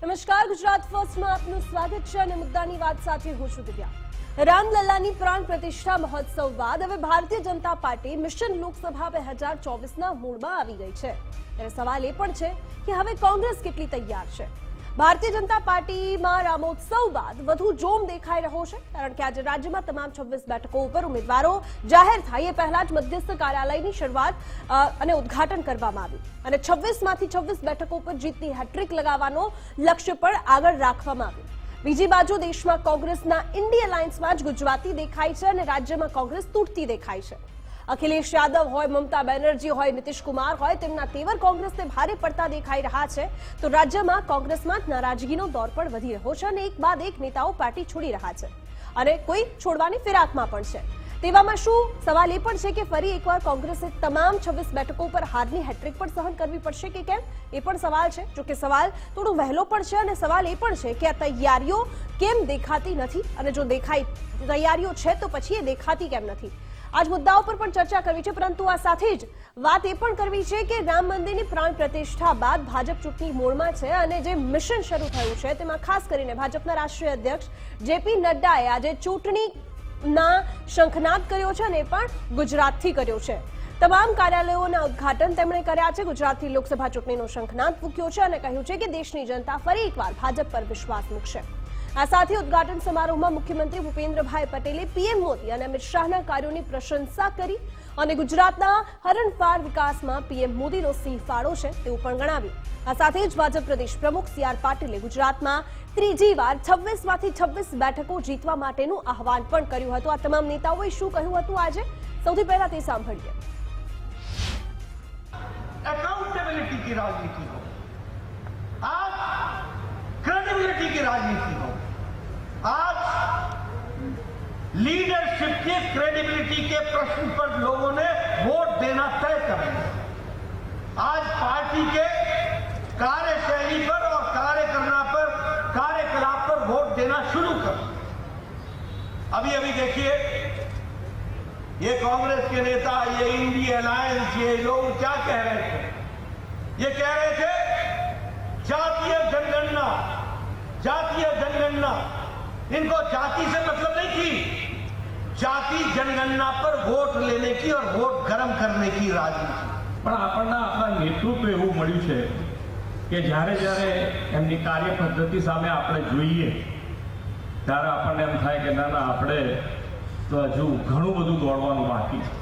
નમસ્કાર, ગુજરાત ફર્સ્ટમાં આપનું સ્વાગત છે અને મુદ્દાની વાત સાથે હું છું દિવ્યા। રામલલ્લાની પ્રાણ પ્રતિષ્ઠા મહોત્સવ બાદ હવે ભારતીય જનતા પાર્ટી મિશન લોકસભા 2024ના મૂળમાં આવી ગઈ છે। ત્યારે સવાલ એ પણ છે કે હવે કોંગ્રેસ કેટલી તૈયાર છે। ભારતીય જનતા પાર્ટીમાં રામોત્સવ બાદ વધુ જોમ દેખાઈ રહ્યો છે, કારણ કે આજે રાજ્યમાં તમામ 26 બેઠકો ઉપર ઉમેદવારો જાહેર થાય એ પહેલા જ મધ્યસ્થ કાર્યાલયની શરૂઆત અને ઉદ્ઘાટન કરવામાં આવ્યું અને 26માંથી 26 બેઠકો ઉપર જીતની હેટ્રિક લગાવવાનો લક્ષ્ય પણ આગળ રાખવામાં આવ્યું। બીજી બાજુ દેશમાં કોંગ્રેસના ઇન્ડી અલાયન્સમાં જ ગુજરાતી દેખાય છે અને રાજ્યમાં કોંગ્રેસ તૂટતી દેખાય છે। અખિલેશ યાદવ હોય, મમતા બેનર્જી હોય, નીતિશ કુમાર હોય, તેમના તેવર કોંગ્રેસને ભારે પડતા દેખાઈ રહ્યા છે, તો રાજ્યમાં કોંગ્રેસમાં જ નારાજગીનો દોર પણ વધી રહ્યો છે અને એક બાદ એક નેતાઓ પાર્ટી છોડી રહ્યા છે અને કોઈ છોડવાની ફિરાકમાં પણ છે। તેવામાં શું સવાલ એ પણ છે કે ફરી એકવાર કોંગ્રેસે તમામ 26 બેઠકો પર હારની હેટ્રિક પણ સહન કરવી પડશે કે કેમ, એ પણ સવાલ છે। જો કે સવાલ થોડો વહેલો પણ છે અને સવાલ એ પણ છે કે આ તૈયારીઓ કેમ દેખાતી નથી અને જો તૈયારીઓ છે તો પછી એ દેખાતી કેમ નથી। આજ મુદ્દાઓ પર પણ ચર્ચા કરવી છે, પરંતુ આ સાથે જ વાત એ પણ કરવી છે કે રામ મંદિરની પ્રાણ પ્રતિષ્ઠા બાદ ભાજપ ચૂંટણી મોડમાં છે અને જે મિશન શરૂ થયું છે તેમાં ખાસ કરીને ભાજપના રાષ્ટ્રીય અધ્યક્ષ જેપી નડ્ડાએ આજે ચૂંટણીના શંખનાદ કર્યો છે અને એ પણ ગુજરાતથી કર્યો છે। તમામ કાર્યાલયોના ઉદ્ઘાટન તેમણે કર્યા છે, ગુજરાતથી લોકસભા ચૂંટણીનો શંખનાદ ફૂંક્યો છે અને કહ્યું છે કે દેશની જનતા ફરી એકવાર ભાજપ પર વિશ્વાસ મૂકશે। આ સાથે ઉદ્ઘાટન સમારોહમાં મુખ્યમંત્રી ભૂપેન્દ્રભાઈ પટેલે પીએમ મોદી અને અમિત શાહના કાર્યોની પ્રશંસા કરી અને ગુજરાતના હરણફાળ વિકાસમાં પીએમ મોદીનો સિંહ ફાળો છે તેવું પણ ગણાવ્યું। આ સાથે જ ભાજપ પ્રદેશ પ્રમુખ સી.આર. પાટીલે ગુજરાતમાં ત્રીજી વાર 26માંથી 26 બેઠકો જીતવા માટેનું આહવાન પણ કર્યું હતું। આ તમામ નેતાઓએ શું કહ્યું હતું આજે, સૌથી પહેલા તે સાંભળીએ। अकाउंटेबिलिटी की राजनीति हो, आज क्रेडिबिलिटी की राजनीति हो, आज लीडरशिप की क्रेडिबिलिटी के प्रश्न पर लोगों ने वोट देना तय कर लिया। आज पार्टी के कार्यशैली पर और कार्य करना पर, कार्यकलाप पर वोट देना शुरू कर। अभी अभी देखिए, ये कांग्रेस के नेता, ये इंडी अलायंस, ये लोग क्या कह रहे थे? ये कह रहे थे जातीय जनगणना, जातीय जनगणना। इनको जाति से मतलब नहीं थी, जाति जनगणना पर वोट लेने की और वोट गर्म करने की राजनीति। પણ આપણને આપણા નેતૃત્વ એવું મળ્યું છે કે જ્યારે જ્યારે એમની કાર્ય પદ્ધતિ સામે આપણે જોઈએ ત્યારે આપણને એમ થાય કે ના ના, આપણે તો હજુ ઘણું બધું દોડવાનું બાકી છે।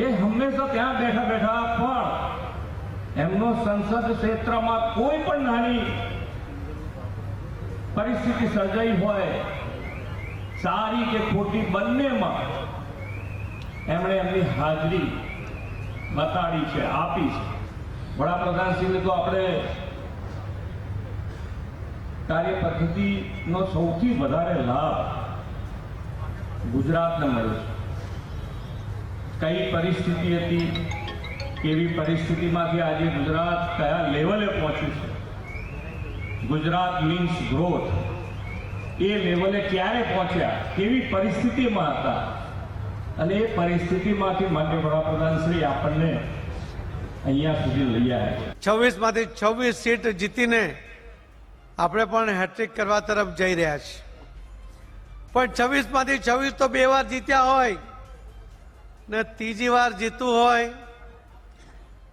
એ હંમેશા ત્યાં બેઠા બેઠા પણ એમનો સંસદ ક્ષેત્રમાં કોઈ પણ નાની પરિસ્થિતિ સર્જાઈ હોય, સારી કે ખોટી બંનેમાં એમણે એમની હાજરી બતાડી છે, આપી છે। વડાપ્રધાનશ્રીને તો આપણે કાર્ય પદ્ધતિનો સૌથી વધારે લાભ ગુજરાતને મળ્યો છે। કઈ પરિસ્થિતિ હતી, કેવી પરિસ્થિતિમાંથી આજે ગુજરાત કયા લેવલે પહોંચ્યું છે, ગુજરાત મીન્સ ગ્રોથ, એ લેવલે ક્યારે પહોંચ્યા, કેવી પરિસ્થિતિમાં હતા અને એ પરિસ્થિતિમાંથી માન્ય વડાપ્રધાનશ્રી આપણને અહીંયા સુધી લઈ આવ્યા છે। 26માંથી 26 સીટ જીતીને આપણે પણ હેટ્રિક કરવા તરફ જઈ રહ્યા છીએ, પણ 26માંથી 26 તો 2 વાર જીત્યા હોય ને ત્રીજી વાર જીતવું હોય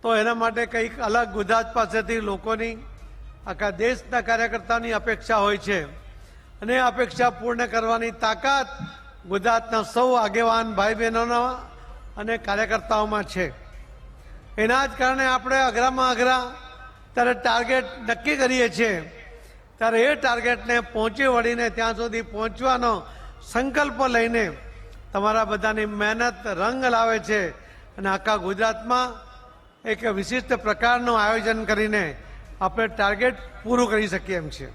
તો એના માટે કંઈક અલગ ગુજરાત પાસેથી લોકોની, આખા દેશના કાર્યકર્તાઓની અપેક્ષા હોય છે અને એ અપેક્ષા પૂર્ણ કરવાની તાકાત ગુજરાતના સૌ આગેવાન ભાઈ બહેનોના અને કાર્યકર્તાઓમાં છે। એના જ કારણે આપણે અઘરામાં અઘરા ત્યારે ટાર્ગેટ નક્કી કરીએ છીએ, ત્યારે એ ટાર્ગેટને પહોંચી વળીને ત્યાં સુધી પહોંચવાનો સંકલ્પ લઈને તમારા બધાની મહેનત રંગ લાવે છે અને આખા ગુજરાતમાં એક વિશિષ્ટ પ્રકારનું આયોજન કરીને આપણે ટાર્ગેટ પૂરું કરી શકીએ એમ છે।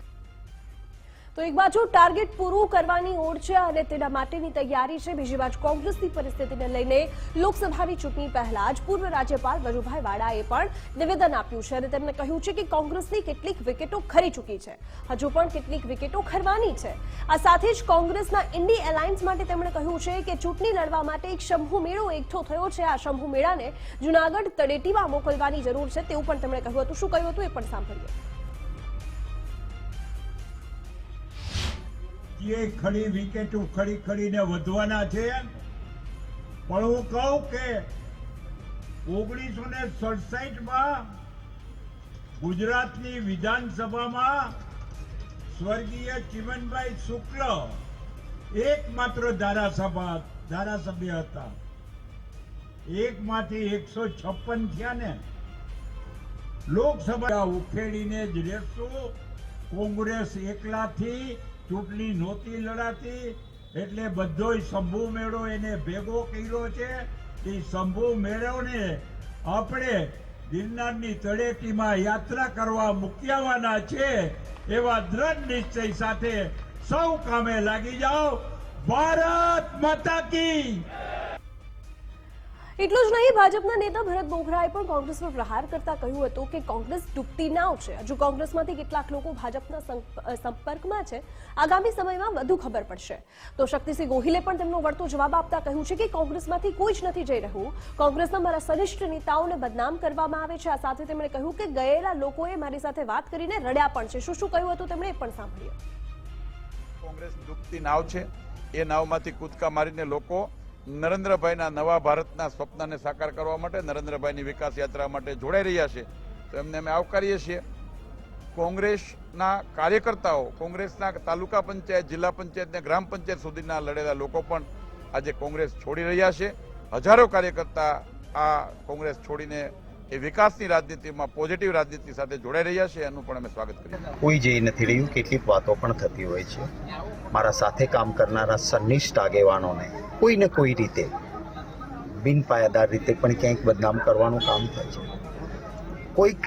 તો એક બાજુ ટાર્ગેટ પૂરું કરવાની ઓળ છે અને તેના માટેની તૈયારી છે, બીજી બાજુ કોંગ્રેસની પરિસ્થિતિને લઈને લોકસભાની ચૂંટણી પહેલા જ પૂર્વ રાજ્યપાલ વજુભાઈ વાળાએ પણ નિવેદન આપ્યું છે અને તેમણે કહ્યું છે કે કોંગ્રેસની કેટલીક વિકેટો ખરી ચૂકી છે, હજુ પણ કેટલીક વિકેટો ખરવાની છે। આ સાથે જ કોંગ્રેસના ઇન્ડી એલાયન્સ માટે તેમણે કહ્યું છે કે ચૂંટણી લડવા માટે એક શંભુ મેળો એકઠો થયો છે, આ શંભુ મેળાને જૂનાગઢ તળેટીમાં મોકલવાની જરૂર છે તેવું પણ તેમણે કહ્યું હતું। શું કહ્યું હતું એ પણ સાંભળીએ। વચ્ચે ખડી વિકેટો ખડીને વધવાના છે. પણ હું કહું કે 1967 ગુજરાતની વિધાનસભામાં સ્વર્ગીય ચિમનભાઈ શુક્લ એકમાત્ર ધારાસભ્ય હતા. એકમાંથી 156 થયા ને. લોકસભા ઉખેડીને જ રહેશું. કોંગ્રેસ એકલાથી ચૂંટણી નહોતી લડાતી, એટલે બધોય શંભુ મેળો એને ભેગો કર્યો છે. એ શંભુ મેળોને આપણે ગિરનારની તળેટીમાં યાત્રા કરવા મૂક્યાવાના છે. એવા દ્રઢ નિશ્ચય સાથે સૌ કામે લાગી જાઓ. ભારત માતા કી. એટલું જ નહીં, ભાજપના નેતા ભરત બોઘરાએ પણ કોંગ્રેસ પર પ્રહાર કરતા કહ્યું હતું કે કોંગ્રેસ ડૂબતી નાવ છે. હજુ કોંગ્રેસમાંથી કેટલાક લોકો ભાજપના સંપર્કમાં છે. આગામી સમયમાં વધુ ખબર પડશે. તો શક્તિસિંહ ગોહિલે પણ તેમનો વળતો જવાબ આપતા કહ્યું છે કે કોંગ્રેસમાંથી કોઈ જ નથી જઈ રહ્યું. કોંગ્રેસના મારા સનિષ્ઠ નેતાઓને બદનામ કરવામાં આવે છે. આ સાથે તેમણે કહ્યું કે ગયેલા લોકોએ મારી સાથે વાત કરીને રડ્યા પણ છે. શું કહ્યું હતું તેમણે એ પણ સાંભળ્યું. કોંગ્રેસ ડૂબતી નાવ છે. એ નાવમાંથી કૂદકા મારીને લોકો નરેન્દ્રભાઈના નવા ભારતના સ્વપ્નને સાકાર કરવા માટે, નરેન્દ્રભાઈની વિકાસ યાત્રા માટે જોડાઈ રહ્યા છે. તો એમને અમે આવકારીએ છીએ. કોંગ્રેસના કાર્યકર્તાઓ, કોંગ્રેસના તાલુકા પંચાયત, જિલ્લા પંચાયત ને ગ્રામ પંચાયત સુધીના લડેલા લોકો પણ આજે કોંગ્રેસ છોડી રહ્યા છે. હજારો કાર્યકર્તા આ કોંગ્રેસ છોડીને એ વિકાસની રાજનીતિમાં, પોઝિટિવ રાજનીતિ સાથે જોડાઈ રહ્યા છે. એનું પણ અમે સ્વાગત કરીએ. કોઈ જઈ નથી રહ્યું. કેટલીક વાતો પણ થતી હોય છે. મારા સાથે કામ કરનારા સનિષ્ઠ આગેવાનોને કોઈ ને કોઈ રીતે બિનપાયાદાર રીતે પણ ક્યાંક બદનામ કરવાનું કામ થાય છે. કોઈક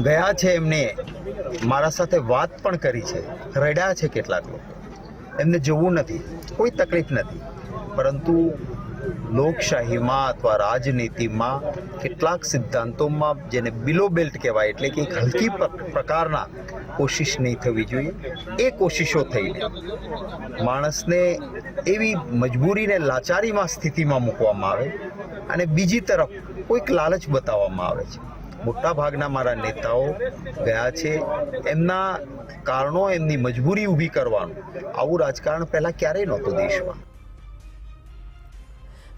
ગયા છે, એમને મારા સાથે વાત પણ કરી છે, રડ્યા છે કેટલાક લોકો. એમને જોવું નથી, કોઈ તકલીફ નથી. પરંતુ લોકશાહીમાં અથવા રાજનીતિમાં કેટલાક સિદ્ધાંતોમાં જેને બિલો બેલ્ટ કહેવાય, એટલે કે એક હલકી પ્રકારના કોશિશ નહીં થવી જોઈએ. એ કોશિશો થઈને માણસને એવી મજબૂરીને લાચારીમાં સ્થિતિમાં મૂકવામાં આવે અને બીજી તરફ કોઈક લાલચ બતાવવામાં આવે છે. મોટા ભાગના મારા નેતાઓ ગયા છે. એમના કારણો, એમની મજબૂરી ઊભી કરવાનું આવું રાજકારણ પહેલા ક્યારેય નહોતું દેશમાં.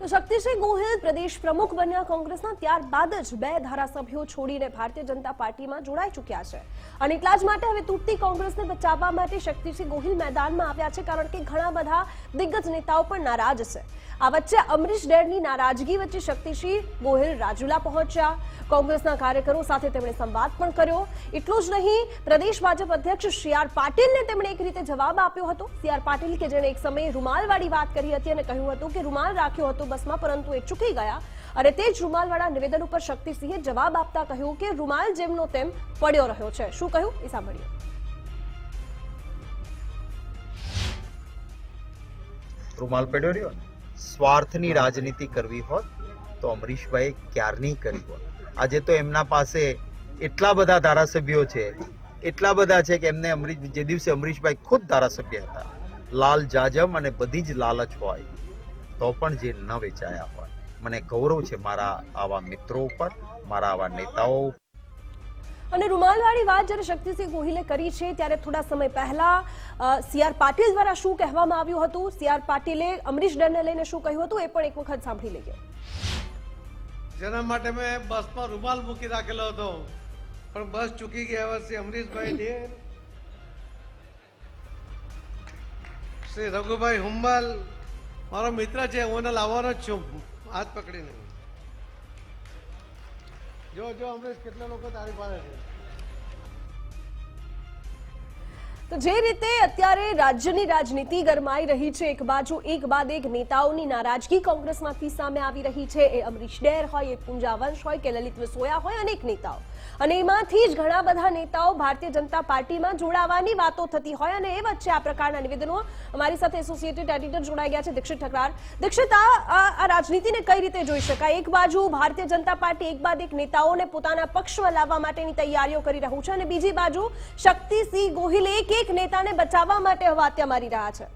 તો શક્તિસિંહ ગોહિલ પ્રદેશ પ્રમુખ બન્યા કોંગ્રેસના, ત્યારબાદ જ 2 ધારાસભ્યો છોડીને ભારતીય જનતા પાર્ટીમાં જોડાઈ ચૂક્યા છે. અને એટલા જ માટે હવે તૂટતી કોંગ્રેસને બચાવવા માટે શક્તિસિંહ ગોહિલ મેદાનમાં આવ્યા છે. કારણ કે ઘણા બધા દિગ્ગજ નેતાઓ પણ નારાજ છે. આ વચ્ચે અમરીશ ડેરની નારાજગી વચ્ચે શક્તિસિંહ ગોહિલ રાજુલા પહોંચ્યા. કોંગ્રેસના કાર્યકરો સાથે તેમણે સંવાદ પણ કર્યો. એટલું જ નહીં, પ્રદેશ ભાજપ અધ્યક્ષ CR પાટીલને તેમણે એક રીતે જવાબ આપ્યો હતો. CR પાટીલ કે જેણે એક સમયે રૂમાલવાળી વાત કરી હતી અને કહ્યું હતું કે રૂમાલ રાખ્યો હતો બસમાં, પરંતુ એ ચૂકી ગયા. અને તે જ રૂમાલવાળા નિવેદન ઉપર શક્તિસિંહે જવાબ આપતા કહ્યું કે રૂમાલ જેમનો તેમ પડ્યો રહ્યો છે. શું કહ્યું એ સાંભળીએ. રૂમાલ પડ્યો રહ્યો. સ્વાર્થની રાજનીતિ કરવી હોત તો અમરીશભાઈ ક્યારની કરી હોત. આજે તો એમના પાસે એટલા બધા ધારાસભ્યો છે, એટલા બધા છે કે એમને જે દિવસે અમરીશભાઈ ખુદ ધારાસભ્ય હતા, લાલ જાજમ અને બધી જ લાલચ હોય તો પણ જે ન વેચાયા હોય. મને ગૌરવ છે મારા આવા મિત્રો ઉપર, મારા આવા નેતાઓ. અને રૂમાલવાળી વાત જ્યારે શક્તિસિંહ ગોહિલે કરી છે, ત્યારે થોડા સમય પહેલા CR પાટીલ દ્વારા શું કહેવામાં આવ્યું હતું, CR પાટીલે અમરીશ ડરને લઈને શું કહ્યું હતું, એ પણ એક વખત સાંભળી લઈએ. જેના માટે મેં બસમાં રૂમાલ મૂકી રાખેલો હતો, પણ બસ ચૂકી ગયા વર્ષે અમરીશભાઈ ડેર, શ્રી રઘુભાઈ હુંબલ મારો મિત્ર છે, હું એને લાવવાનો જ છું હાથ પકડીને. જો અમરીશ કેટલા લોકો તારી પાસે છે. તો જે રીતે અત્યારે રાજ્યની રાજનીતિ ગરમાઈ રહી છે, એક બાજુ એક બાદ એક નેતાઓની નારાજગી કોંગ્રેસમાંથી સામે આવી રહી છે. એ અમરીશ ડેર હોય, એ પૂંજા વંશ હોય કે લલિત વસોયા હોય, અનેક નેતાઓ. અને એમાંથી જ ઘણા બધા નેતાઓ ભારતીય જનતા પાર્ટીમાં જોડાવાની વાતો થતી હોય. અને એ વચ્ચે આ પ્રકારના નિવેદનો. અમારી સાથે એસોસિએટેડ એડિટર જોડાઈ ગયા છે દીક્ષિત ઠકરાર. દીક્ષિત, આ રાજનીતિને કઈ રીતે જોઈ શકાય? એક બાજુ ભારતીય જનતા પાર્ટી એક બાદ એક નેતાઓને પોતાના પક્ષમાં લાવવા માટેની તૈયારીઓ કરી રહ્યું છે, અને બીજી બાજુ શક્તિસિંહ ગોહિલ એક નેતાને બચાવવા માટે હવાત્યા મારી રહ્યા છે.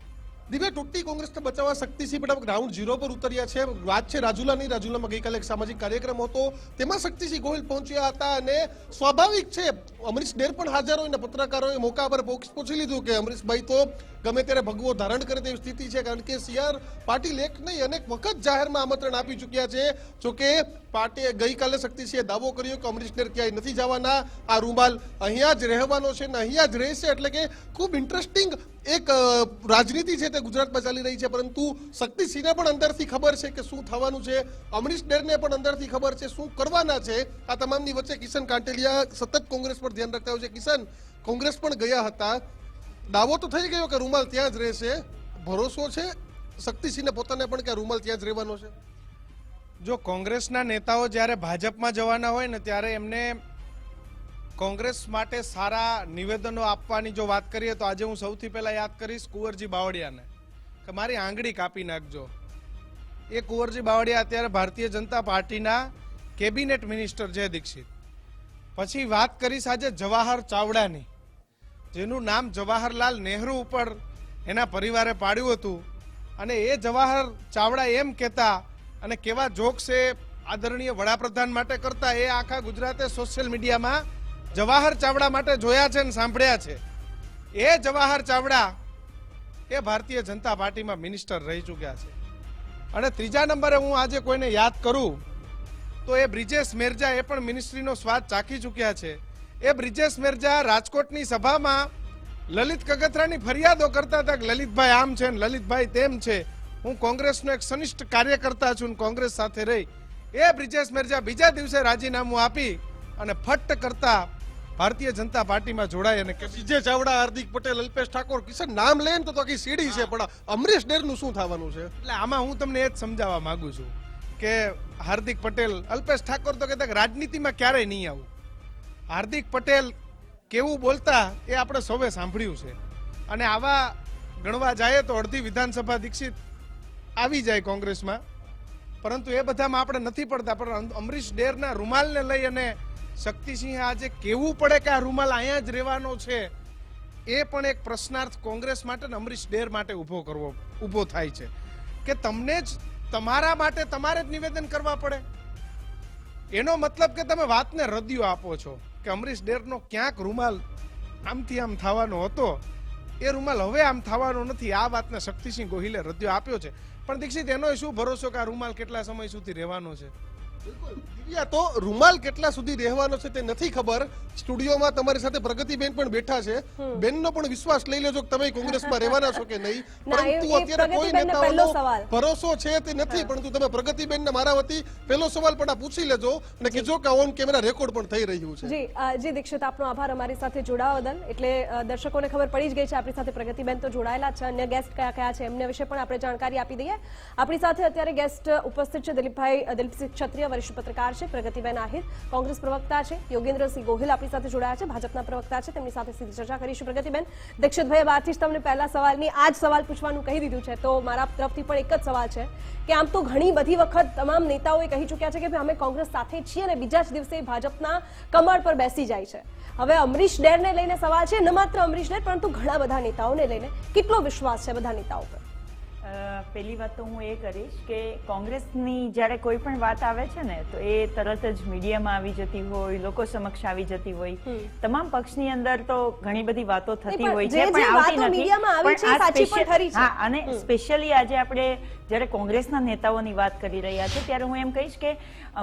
દિવ્યા, તૂટતી કોંગ્રેસને બચાવવા શક્તિસિંહ પણ ગ્રાઉન્ડ ઝીરો પર ઉતર્યા છે. વાત છે રાજુલાની. રાજુલામાં ગઈકાલે એક સામાજિક કાર્યક્રમ હતો, તેમાં શક્તિસિંહ ગોહિલ પહોંચ્યા હતા. અને સ્વાભાવિક છે, અમરીશ ડેર પણ હાજર હોય ને પત્રકારોએ મોકા પર પૂછી લીધું કે અમરીશભાઈ તો ગમે ત્યારે ભગવો ધારણ કરે તેવી સ્થિતિ છે, કારણ કે CR પાટીલ એક નહીં અનેક વખત જાહેરમાં આમંત્રણ આપી ચૂક્યા છે. જોકે પાર્ટીએ ગઈકાલે શક્તિસિંહે દાવો કર્યો કે અમરીશ ડેર ક્યાંય નથી જવાના, આ રૂમાલ અહીંયા જ રહેવાનો છે ને અહીંયા જ રહેશે. એટલે કે ખૂબ ઇન્ટરેસ્ટિંગ એક રાજનીતિ છે તે ગુજરાતમાં ચાલી રહી છે. પરંતુ શક્તિસિંહને પણ અંદરથી ખબર છે કે શું થવાનું છે, અમરીશ ડેરને પણ અંદરથી ખબર છે શું કરવાના છે. આ તમામની વચ્ચે કિશન કાંટેલિયા સતત કોંગ્રેસ પર ધ્યાન રાખતા હોય છે. કિશન, કોંગ્રેસ પણ ગયા હતા, દાવો તો થઈ ગયો કે રૂમાલ ત્યાં જ રહેશે, ભરોસો છે શક્તિસિંહને પોતાને પણ કે આ રૂમાલ ત્યાં જ રહેવાનો છે? જો કોંગ્રેસના નેતાઓ જ્યારે ભાજપમાં જવાના હોય ને ત્યારે એમને કોંગ્રેસ માટે સારા નિવેદનો આપવાની જો વાત કરીએ તો આજે હું સૌથી પહેલા યાદ કરીશ કુંવરજી બાવળિયાને કે મારી આંગળી કાપી નાખજો. એ કુંવરજી બાવળિયા અત્યારે ભારતીય જનતા પાર્ટીના કેબિનેટ મિનિસ્ટર છે દીક્ષિત. પછી વાત કરીશ આજે જવાહર ચાવડાની, જેનું નામ જવાહરલાલ નહેરુ ઉપર એના પરિવારે પાડ્યું હતું. અને એ જવાહર ચાવડા એમ કહેતા અને કેવા જોક્સ એ આદરણીય વડાપ્રધાન માટે કરતા એ આખા ગુજરાતે સોશિયલ મીડિયામાં જવાહર ચાવડા માટે જોયા છે અને સાંભળ્યા છે. એ જવાહર ચાવડા એ ભારતીય જનતા પાર્ટીમાં મિનિસ્ટર રહી ચૂક્યા છે. અને ત્રીજા નંબરે હું આજે કોઈને યાદ કરું તો એ બ્રિજેશ મેરજા એ પણ મિનિસ્ટ્રીનો સ્વાદ ચાખી ચૂક્યા છે. એ બ્રિજેશ મેરજા રાજકોટની સભામાં લલિત કગથરાની ફરિયાદો કરતા હતા કે લલિતભાઈ આમ છે ને લલિતભાઈ તેમ છે, હું કોંગ્રેસનો એક સનિષ્ઠ કાર્યકર્તા છું, કોંગ્રેસ સાથે રહી. એ બ્રિજેશ મેરજા બીજા દિવસે રાજીનામું આપી અને ફટ્ટ કરતા ભારતીય જનતા પાર્ટીમાં જોડાય. અને વિજય ચાવડા, હાર્દિક પટેલ, અલ્પેશ ઠાકોર, કિશન નામ લે ને તો આખી સીડી છે. પણ અમરીશ ડેરનું શું થવાનું છે? એટલે આમાં હું તમને એ જ સમજાવવા માંગુ છું કે હાર્દિક પટેલ, અલ્પેશ ઠાકોર તો કહેતા રાજનીતિમાં ક્યારેય નહીં આવું. હાર્દિક પટેલ કેવું બોલતા એ આપણે સૌએ સાંભળ્યું છે. અને આવા ગણવા જાય તો અડધી વિધાનસભા દીક્ષિત આવી જાય કોંગ્રેસમાં, પરંતુ એ બધામાં આપણે નથી પડતા. પણ અમરીશ ડેરના રૂમાલને લઈ અને શક્તિસિંહે આજે કેવું પડે કે આ રૂમાલ અહીંયા જ રહેવાનો છે, એ પણ એક પ્રશ્નાર્થ કોંગ્રેસ માટે ને અમરીશ ડેર માટે ઊભો થાય છે કે તમને જ તમારા માટે તમારે જ નિવેદન કરવા પડે. એનો મતલબ કે તમે વાતને રદિયો આપો છો કે અમરીશ ડેરનો ક્યાંક રૂમાલ આમથી આમ થવાનો હતો, એ રૂમાલ હવે આમ થવાનો નથી. આ વાતને શક્તિસિંહ ગોહિલે રદિયો આપ્યો છે. પણ દીક્ષિત એનો શું ભરોસો કે આ રૂમાલ કેટલા સમય સુધી રહેવાનો છે? દિવ્યા, તો રૂમાલ કેટલા સુધી રહેવાનો છે તે નથી ખબર. સ્ટુડિયોમાં તમારી સાથે પ્રગતિબેન પણ બેઠા છે. બેનનો પણ વિશ્વાસ લઈ લેજો કે તમે કોંગ્રેસમાં રહેવાના છો કે નહીં. પરંતુ અત્યારે કોઈ નેતાઓનો ભરોસો છે તે નથી. પરંતુ તમે પ્રગતિબેનને મારા વતી પહેલો સવાલ પણ પૂછી લેજો અને કહેજો કે ઓન કેમેરા રેકોર્ડ પણ થઈ રહ્યું છે. જી દીક્ષિત, આપનો આભાર અમારી સાથે જોડાવા બદલ. એટલે દર્શકોને ખબર પડી જ ગઈ છે આપણી સાથે પ્રગતિબેન તો જોડાયેલા છે, અન્ય ગેસ્ટ કયા કયા છે એમના વિશે પણ આપણે જાણકારી આપી દઈએ. આપણી સાથે અત્યારે ગેસ્ટ ઉપસ્થિત છે દિલીપસિંહ ક્ષત્રિય, વરિષ્ઠ પત્રકાર છે, પ્રગતિબેન આહિર કોંગ્રેસ પ્રવક્તા છે, યોગેન્દ્રસિંહ ગોહિલ આપણી સાથે જોડાયા છે, ભાજપના પ્રવક્તા છે, તેમની સાથે સીધી ચર્ચા કરીશું. પ્રગતિબેન, દીક્ષિતભાઈએ બહારથી જ તમને પહેલા સવાલની આ જ સવાલ પૂછવાનું કહી દીધું છે, તો મારા તરફથી પણ એક જ સવાલ છે કે આમ તો ઘણી બધી વખત તમામ નેતાઓએ કહી ચૂક્યા છે કે અમે કોંગ્રેસ સાથે છીએ અને બીજા જ દિવસે ભાજપના કમળ પર બેસી જાય છે. હવે અમરીશ ડેરને લઈને સવાલ છે, ન માત્ર અમરીશ ડેર પરંતુ ઘણા બધા નેતાઓને લઈને કેટલો વિશ્વાસ છે બધા નેતાઓ પર? પહેલી વાત તો હું એ કરીશ કે કોંગ્રેસની જ્યારે કોઈ પણ વાત આવે છે ને તો એ તરત જ મીડિયામાં આવી જતી હોય, લોકો સમક્ષ આવી જતી હોય. તમામ પક્ષની અંદર તો ઘણી બધી વાતો થતી હોય છે પણ આવતી નથી. હા, અને સ્પેશિયલી આજે આપણે જ્યારે કોંગ્રેસના નેતાઓની વાત કરી રહ્યા છે ત્યારે હું એમ કહીશ કે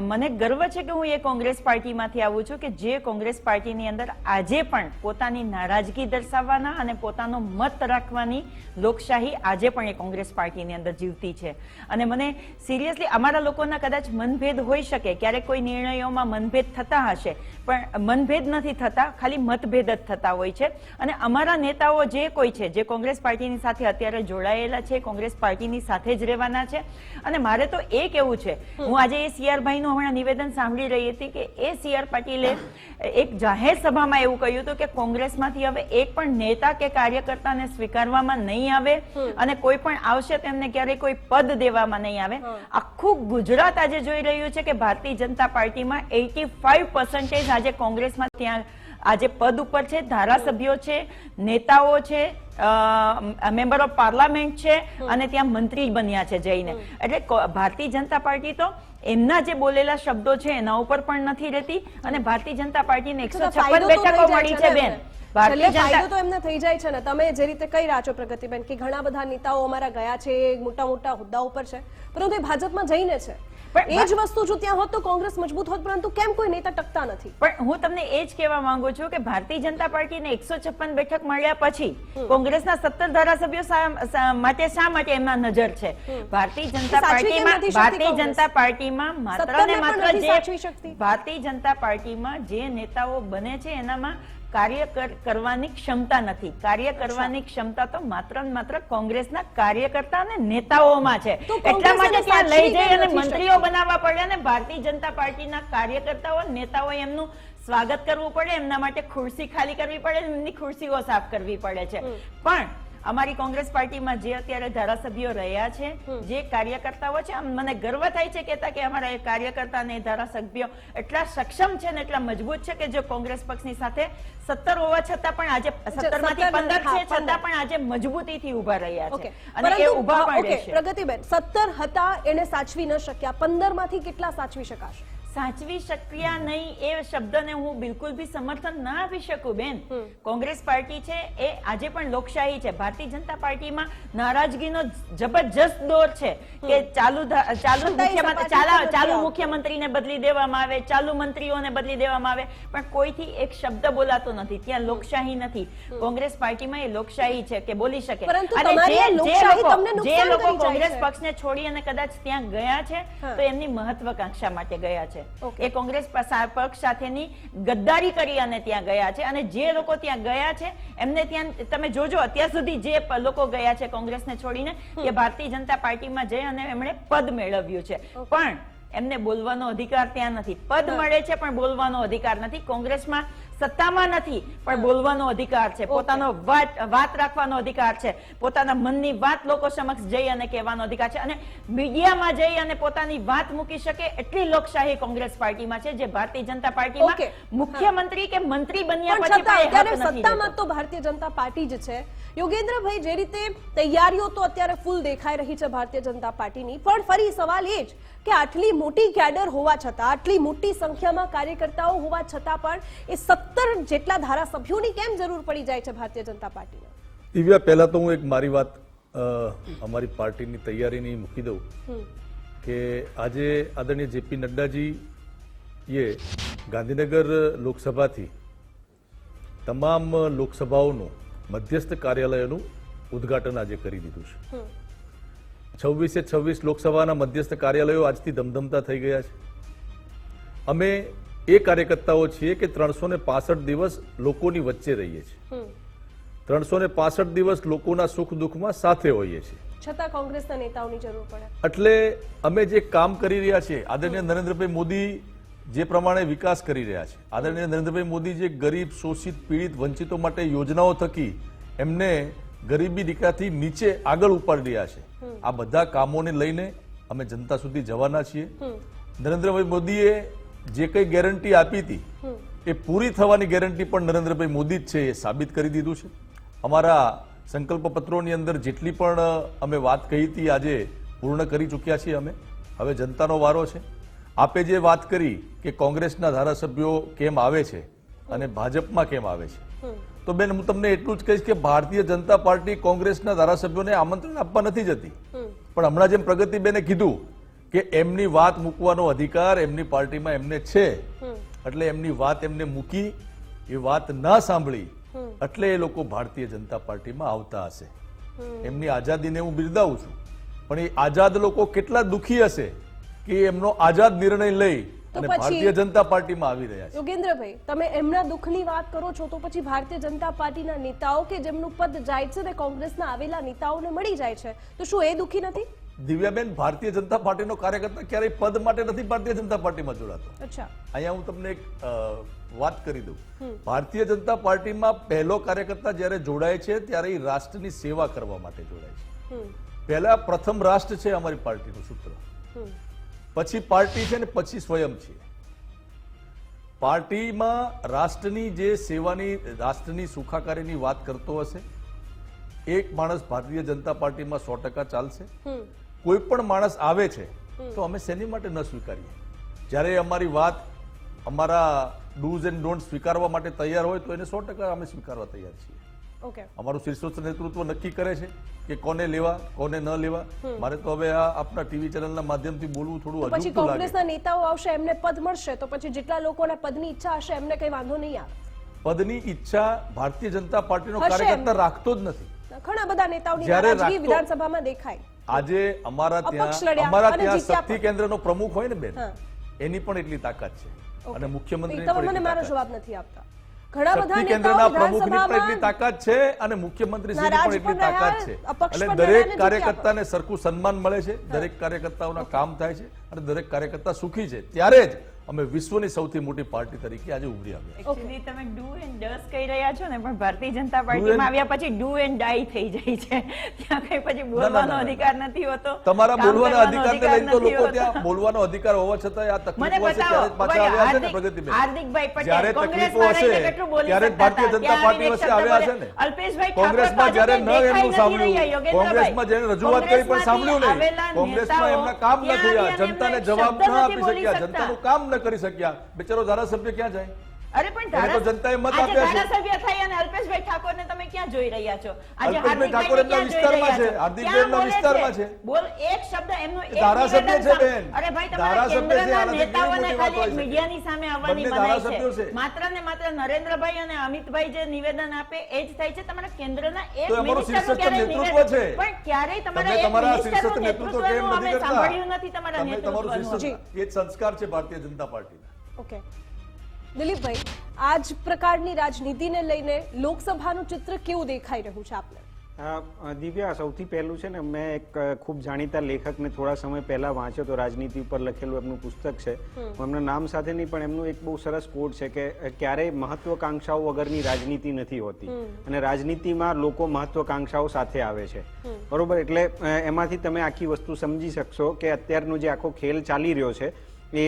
મને ગર્વ છે કે હું એ કોંગ્રેસ પાર્ટીમાંથી આવું છું કે જે કોંગ્રેસ પાર્ટીની અંદર આજે પણ પોતાની નારાજગી દર્શાવવાના અને પોતાનો મત રાખવાની લોકશાહી આજે પણ એ કોંગ્રેસ પાર્ટીની અંદર જીવતી છે. અને મને સિરિયસલી અમારા લોકોના કદાચ મનભેદ હોઈ શકે, ક્યારેક કોઈ નિર્ણયોમાં મનભેદ થતા હશે, પણ મનભેદ નથી થતા, ખાલી મતભેદ જ થતા હોય છે. અને અમારા નેતાઓ જે કોઈ છે જે કોંગ્રેસ પાર્ટીની સાથે અત્યારે જોડાયેલા છે, કોંગ્રેસ પાર્ટીની સાથે જ રહેવાના છે. અને મારે તો એ કહેવું છે, હું આજે એ CR ભાઈનું હમણાં નિવેદન સાંભળી રહી હતી કે એ CR પાટીલે એક જાહેર સભામાં એવું કહ્યું હતું કે કોંગ્રેસમાંથી હવે એક પણ નેતા કે કાર્યકર્તાને સ્વીકારવામાં નહીં આવે અને કોઈ પણ આવશે તેમને ક્યારેય કોઈ પદ દેવામાં નહીં આવે. આખું ગુજરાત આજે જોઈ રહ્યું છે કે ભારતીય જનતા પાર્ટીમાં 85% આજે કોંગ્રેસમાં ત્યાં આજે પદ ઉપર છે, ધારાસભ્યો છે, નેતાઓ છે, મેમ્બર ઓફ પાર્લામેન્ટ છે અને ત્યાં મંત્રી બન્યા છે જઈને. એટલે ભારતીય જનતા પાર્ટી તો એમના જે બોલેલા શબ્દો છે એના ઉપર પણ નથી રહેતી અને ભારતીય જનતા પાર્ટીને 156 બેઠકો મળી છે બેન. ભારતીય છેલ્લે ફાયદો જનતા તો એમને થઈ જાય છે ને. તમે જે રીતે કહી રહ્યા છો પ્રગતિબેન કે ઘણા બધા નેતાઓ અમારા ગયા છે, મોટા મોટા હોદ્દા ઉપર છે, પરંતુ એ ભાજપમાં જઈને છે. પણ એ જ વસ્તુ જો ત્યાં હોત તો કોંગ્રેસ મજબૂત હોત, પરંતુ કેમ કોઈ નેતા ટકતા નથી? પણ હું તમને એ જ કહેવા માંગુ છું કે ભારતીય જનતા પાર્ટીને 156 બેઠક મળ્યા પછી કોંગ્રેસના 17 ધારાસભ્યો માટે શા માટે એમના નજર છે? ભારતીય જનતા સાચવી કેમ નથી શકતી પાર્ટીમાં કોંગ્રેસ? માત્ર ને 17 માત્ર પણ નથી સાચવી શકતી. ભારતીય જનતા પાર્ટીમાં જે નેતાઓ બને છે એનામાં કાર્ય કરવાની ક્ષમતા નથી. કાર્ય કરવાની ક્ષમતા તો માત્ર ને માત્ર કોંગ્રેસના કાર્યકર્તા અને નેતાઓમાં છે. તો એટલા કોંગ્રેસ માટે એને ત્યાં લઈ સાચવી જઈ કેમ અને નથી મંત્રીઓ બનાવવા પડે અને ભારતીય જનતા પાર્ટીના કાર્યકર્તાઓ નેતાઓ એમનું સ્વાગત કરવું પડે, એમના માટે ખુરશી ખાલી કરવી પડે, એમની ખુરશીઓ સાફ કરવી પડે છે. પણ અમારી કોંગ્રેસ પાર્ટીમાં જે અત્યારે ધારાસભ્યો રહ્યા છે, જે કાર્યકર્તાઓ છે, મને ગર્વ થાય છે કહેતા કે અમારા એ કાર્યકર્તા અને ધારાસભ્યો એટલા સક્ષમ છે ને એટલા મજબૂત છે કે જો કોંગ્રેસ પક્ષની સાથે 17 હોવા છતાં પણ આજે 17 માંથી 15 છે છતાં પણ આજે મજબૂતીથી ઉભા રહ્યા છે અને એ ઉભા પણ રહેશે. પ્રગતિબેન 17 હતા એને સાચવી ન શક્યા, 15 માંથી કેટલા સાચવી શકાશે? સાચવી શક્યા નહીં એ શબ્દને હું બિલકુલ બી સમર્થન ના આપી શકું બેન. કોંગ્રેસ પાર્ટી છે એ આજે પણ લોકશાહી છે. ભારતીય જનતા પાર્ટીમાં નારાજગીનો જબરજસ્ત દોર છે કે ચાલુ મુખ્યમંત્રીને બદલી દેવામાં આવે, ચાલુ મંત્રીઓને બદલી દેવામાં આવે, પણ કોઈથી એક શબ્દ બોલાતો નથી. ત્યાં લોકશાહી નથી. કોંગ્રેસ પાર્ટીમાં એ લોકશાહી છે કે બોલી શકે. પરંતુ અને તમારી આ લોકશાહી તમને જે નુકસાન લોકો કરી જાય કોંગ્રેસ છે. પક્ષને છોડી અને કદાચ ત્યાં ગયા છે તો એમની મહત્વાકાંક્ષા માટે ગયા છે. Okay. એ કોંગ્રેસ પક્ષ સાથેની ગદ્દારી કરી અને ત્યાં ગયા છે. અને જે લોકો ત્યાં ગયા છે એમને ત્યાં તમે જોજો અત્યાર સુધી જે લોકો ગયા છે કોંગ્રેસને છોડીને એ ભારતીય જનતા પાર્ટીમાં જઈ અને એમણે પદ મેળવ્યું છે. પણ એમને બોલવાનો અધિકાર ત્યાં નથી. પદ મળે છે પણ બોલવાનો અધિકાર નથી. કોંગ્રેસમાં સત્તામાં નથી પણ બોલવાનો અધિકાર છે, પોતાનો વાત રાખવાનો અધિકાર છે, પોતાના મનની વાત લોકો સમક્ષ જઈ અને કહેવાનો અધિકાર છે અને મીડિયામાં જઈ અને પોતાની વાત મૂકી શકે એટલી લોકશાહી કોંગ્રેસ પાર્ટીમાં છે, જે ભારતીય જનતા પાર્ટીમાં મુખ્યમંત્રી કે મંત્રી બન્યા પછી પણ એ હક નથી રહેતો. સત્તામાં તો ભારતીય જનતા પાર્ટી જ છે. યોગેન્દ્રભાઈ, જે રીતે તૈયારીઓ તો અત્યારે ફૂલ દેખાઈ રહી છે ભારતીય જનતા પાર્ટીની, પણ ફરી સવાલ એ જ કે આટલી મોટી કેડર હોવા છતાં, આટલી મોટી સંખ્યામાં કાર્યકર્તાઓ હોવા છતાં પણ એ 17 જેટલા ધારાસભ્યોની કેમ જરૂર પડી જાય છે ભારતીય જનતા પાર્ટીને? દિવ્યા, પહેલા તો હું એક મારી વાત અમારી પાર્ટીની તૈયારીની મૂકી દઉં કે આજે આદરણીય જેપી નડ્ડાજીએ ગાંધીનગર લોકસભાથી તમામ લોકસભાઓનું મધ્યસ્થ કાર્યાલયનું ઉદ્ઘાટન આજે કરી દીધું છે. 26 લોકસભાના મધ્યસ્થ કાર્યાલયો આજથી ધમધમતા થઈ ગયા છે. અમે એ કાર્યકર્તાઓ છીએ કે 365 દિવસ લોકોની વચ્ચે રહીએ છીએ, 365 દિવસ લોકોના સુખ દુઃખમાં સાથે હોઈએ છીએ, છતાં કોંગ્રેસના નેતાઓની જરૂર પડે. એટલે અમે જે કામ કરી રહ્યા છીએ, આદરણીય નરેન્દ્રભાઈ મોદી જે પ્રમાણે વિકાસ કરી રહ્યા છે, આદરણીય નરેન્દ્રભાઈ મોદી જે ગરીબ, શોષિત, પીડિત, વંચિતો માટે યોજનાઓ થકી એમને ગરીબી રેખાથી નીચે આગળ ઉપાડી રહ્યા છે, આ બધા કામોને લઈને અમે જનતા સુધી જવાના છીએ. નરેન્દ્રભાઈ મોદીએ જે કઈ ગેરંટી આપી હતી એ પૂરી થવાની ગેરંટી પણ નરેન્દ્રભાઈ મોદી જ છે, એ સાબિત કરી દીધું છે. અમારા સંકલ્પ પત્રોની અંદર જેટલી પણ અમે વાત કહી હતી આજે પૂર્ણ કરી ચૂક્યા છીએ અમે. હવે જનતાનો વારો છે. આપે જે વાત કરી કે કોંગ્રેસના ધારાસભ્યો કેમ આવે છે અને ભાજપમાં કેમ આવે છે, તો બેન હું તમને એટલું જ કહીશ કે ભારતીય જનતા પાર્ટી કોંગ્રેસના ધારાસભ્યોને આમંત્રણ આપવા નથી જતી, પણ હમણાં જેમ પ્રગતિબેને કીધું કે એમની વાત મૂકવાનો અધિકાર એમની પાર્ટીમાં એમને છે, એટલે એમની વાત એમને મૂકી, એ વાત ના સાંભળી એટલે એ લોકો ભારતીય જનતા પાર્ટીમાં આવતા હશે. એમની આઝાદીને હું બિરદાવું છું, પણ એ આઝાદ લોકો કેટલા દુઃખી હશે કે એમનો આઝાદ નિર્ણય લઈ અને ભારતીય જનતા પાર્ટીમાં આવી રહ્યા છે. યોગેન્દ્રભાઈ, તમે એમના દુઃખની વાત કરો છો તો પછી ભારતીય જનતા પાર્ટીના નેતાઓ કે જેમનું પદ જાય છે તે કોંગ્રેસના આવેલા નેતાઓને મળી જાય છે, તો શું એ દુઃખી નથી? દિવ્યાબેન, ભારતીય જનતા પાર્ટીનો કાર્યકર્તા ક્યારેય પદ માટે નથી ભારતીય જનતા પાર્ટીમાં જોડાતો. અચ્છા, અહીંયા હું તમને એક વાત કરી દઉં. ભારતીય જનતા પાર્ટીમાં પહેલો કાર્યકર્તા જ્યારે જોડાય છે ત્યારે એ રાષ્ટ્રની સેવા કરવા માટે જોડાય છે. પહેલા પ્રથમ રાષ્ટ્ર છે અમારી પાર્ટીનું સૂત્ર, પછી પાર્ટી છે ને પછી સ્વયં છે. પાર્ટીમાં રાષ્ટ્રની જે સેવાની, રાષ્ટ્રની સુખાકારીની વાત કરતો હશે એક માણસ ભારતીય જનતા પાર્ટીમાં 100% ચાલશે. કોઈ પણ માણસ આવે છે તો અમે શેની માટે ન સ્વીકારીએ? જ્યારે અમારી વાત અમારા ડૂઝ એન્ડ ડોન્ટ સ્વીકારવા માટે તૈયાર હોય તો એને 100% અમે સ્વીકારવા તૈયાર છીએ. ઓકે, અમારું શીર્ષસ્થ નેતૃત્વ નક્કી કરે છે કે કોને લેવા કોને ન લેવા. મારે તો હવે આ આપણા ટીવી ચેનલના માધ્યમથી બોલવું થોડું પછી અજુગતું લાગે. કોંગ્રેસના નેતાઓ આવશે, એમને પદ મળશે, તો પછી જેટલા લોકોને પદની ઈચ્છા હશે એમને કઈ વાંધો નહીં આવે. પદની ઈચ્છા ભારતીય જનતા પાર્ટીનો હશે કાર્યકર્તા એમ. રાખતો જ નથી. ઘણા બધા નેતાઓની જ્યારે નારાજગી રાખતો- વિધાનસભામાં દેખાય. આજે અમારા અપક્ષ ત્યાં લડ્યા અને જીત્યા શક્તિ પણ. કેન્દ્રનો પ્રમુખ હોય ને બેન, હા. એની પણ એટલી તાકાત છે ઓકે. અને મુખ્યમંત્રી તમે મને મારો જવાબ નથી આપતા. ઘણા બધા શક્તિ નેતાઓ કેન્દ્રના પ્રમુખની પણ એટલી વિધાનસભામાં તાકાત છે અને મુખ્યમંત્રીશ્રીની નારાજ પણ એટલી પણ રહ્યા, તાકાત છે. અપક્ષ એટલે પણ રહ્યા દરેક અને કાર્યકર્તાને સરખું સન્માન મળે છે, દરેક કાર્યકર્તાઓના કામ થાય છે અને દરેક કાર્યકર્તા સુખી છે. ત્યારે જ અમે વિશ્વની સૌથી મોટી પાર્ટી તરીકે આજે ઉભરી આવ્યા. એકચ્યુઅલી તમે ડુ એન્ડ ડસ કહી રહ્યા છો ને, પણ ભારતીય જનતા પાર્ટીમાં આવ્યા પછી ડુ એન્ડ ડાઈ થઈ જાય છે. ત્યાં કઈ પછી બોલવાનો અધિકાર નથી હોતો, તમારા કામ બોલવાના કરવાનો અધિકારને લઈને તો નથી લોકો હોતો. ત્યાં બોલવાનો અધિકાર હોવા છતાં આ મને તકલીફો હશે બતાવો, ત્યારે જ પાછા ભાઈ, આવ્યા છે ને હાર્દિક- પ્રગતિબેન. હાર્દિકભાઈ પટેલ જ્યારે તકલીફો કોંગ્રેસમાં હશે રહીને કેટલું બોલી ત્યારે જ શકતા ભારતીય હતા. જનતા પાર્ટી ત્યાં વચ્ચે આવીને આવ્યા એક છે ને. શબ્દ અલ્પેશભાઈ ઠાકોર કોંગ્રેસમાં તો જ્યારે આજે ન એમનું દેખાઈ નથી સાંભળ્યું, રહ્યા, યોગેન્દ્રભાઈ. કોંગ્રેસમાં જ્યારે રજૂઆત કરી પણ સાંભળ્યું નહીં, આવેલા કોંગ્રેસમાં નેતાઓ એમના કામ ન ત્યાં થયા, આવીને જનતાને એમને જવાબ શબ્દ ન નથી આપી બોલી શક્યા, શકતા. જનતાનું કામ ન કરી શક્યા. બિચારો ધારાસભ્ય ક્યાં જાય? અરે પણ એને તો જનતાએ મત આજે આપ્યા છે. ધારાસભ્ય થઈ અને અલ્પેશભાઈ ઠાકોરને તમે ક્યાં જોઈ રહ્યા છો? આજે અલ્પેશભાઈ ઠાકોર હાર્દિકભાઈને એમના ક્યાં જોઈ વિસ્તારમાં રહ્યા છે, છો? હાર્દિકભાઈ એમના વિસ્તારમાં છે. ક્યાં બોલે બોલ એક શબ્દ એમનું એક ધારાસભ્ય નિવેદન છે સામે- બેન. અરે ભાઈ, તમારા ધારાસભ્ય છે, કેન્દ્રના આનાથી નેતાઓને કેવી મોટી વાત ખાલી હોય એક છે? મીડિયાની સામે આવવાની બંને મનાઈ ધારાસભ્યો છે. છે. માત્ર ને માત્ર નરેન્દ્રભાઈ અને અમિતભાઈ જે નિવેદન આપે એ જ થાય છે. તમારા કેન્દ્રના એક તો અમારું મિનિસ્ટરનું શીર્ષસ્થ ક્યારેય નેતૃત્વ નિવેદન- છે. પણ ક્યારેય તમારા તમે એક તમારા મિનિસ્ટરનું શીર્ષસ્થ નેતૃત્વ કેમ નેતૃત્વનું અમે નથી કરતા? સાંભળ્યું નથી તમારા તમે તમારું નેતૃત્વનું. શીર્ષસ્થ, એ જ સંસ્કાર છે ભારતીય જનતા પાર્ટીના. ઓકે, દિલીપભાઈ, આ જ પ્રકારની રાજનીતિને લઈને લોકસભાનું ચિત્ર કેવું દેખાઈ રહ્યું છે આપને? દિવ્યા, સૌથી પહેલું છે ને, મેં એક ખૂબ જાણીતા લેખકને થોડા સમય પહેલા વાંચ્યો તો રાજનીતિ ઉપર લખેલું એમનું પુસ્તક છે. હું એમના નામ સાથે નહીં, પણ એમનું એક બહુ સરસ કોટ છે કે ક્યારેય મહત્વકાંક્ષાઓ વગરની રાજનીતિ નથી હોતી અને રાજનીતિમાં લોકો મહત્વકાંક્ષાઓ સાથે આવે છે. બરોબર? એટલે એમાંથી તમે આખી વસ્તુ સમજી શકશો કે અત્યારનો જે આખો ખેલ ચાલી રહ્યો છે એ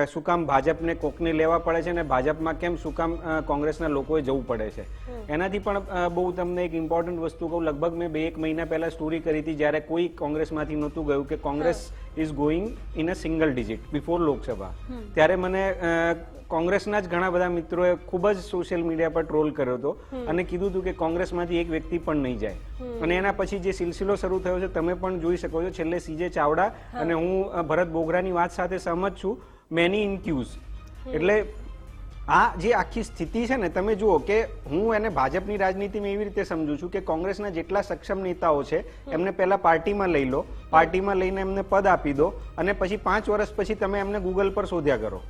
શું કામ ભાજપને કોકને લેવા પડે છે અને ભાજપમાં કેમ શું કામ કોંગ્રેસના લોકોએ જવું પડે છે. એનાથી પણ બહુ તમને એક ઇમ્પોર્ટન્ટ વસ્તુ કહું. લગભગ મેં 2-1 મહિના પહેલા સ્ટોરી કરી હતી જ્યારે કોઈ કોંગ્રેસમાંથી નહોતું ગયું કે Congress is going in a single digit before Lok Sabha. ત્યારે મને કોંગ્રેસના જ ઘણા બધા મિત્રોએ ખૂબ જ સોશિયલ મીડિયા પર ટ્રોલ કર્યો હતો અને કીધું હતું કે કોંગ્રેસમાંથી એક વ્યક્તિ પણ નહીં જાય. અને એના પછી જે સિલસિલો શરૂ થયો છે તમે પણ જોઈ શકો છો. છેલ્લે CJ ચાવડા અને હું ભરત બોગરાની વાત સાથે સહમત છું, મેની ઇન્ક્યુઝ. એટલે આ જે આખી સ્થિતિ છે ને, તમે જુઓ કે હું એને ભાજપની રાજનીતિમાં એવી રીતે સમજુ છું કે કોંગ્રેસના જેટલા સક્ષમ નેતાઓ છે એમને પહેલા પાર્ટીમાં લઈ લો, પાર્ટીમાં લઈને એમને પદ આપી દો અને પછી 5 વર્ષ પછી તમે એમને ગૂગલ પર શોધ્યા કરો.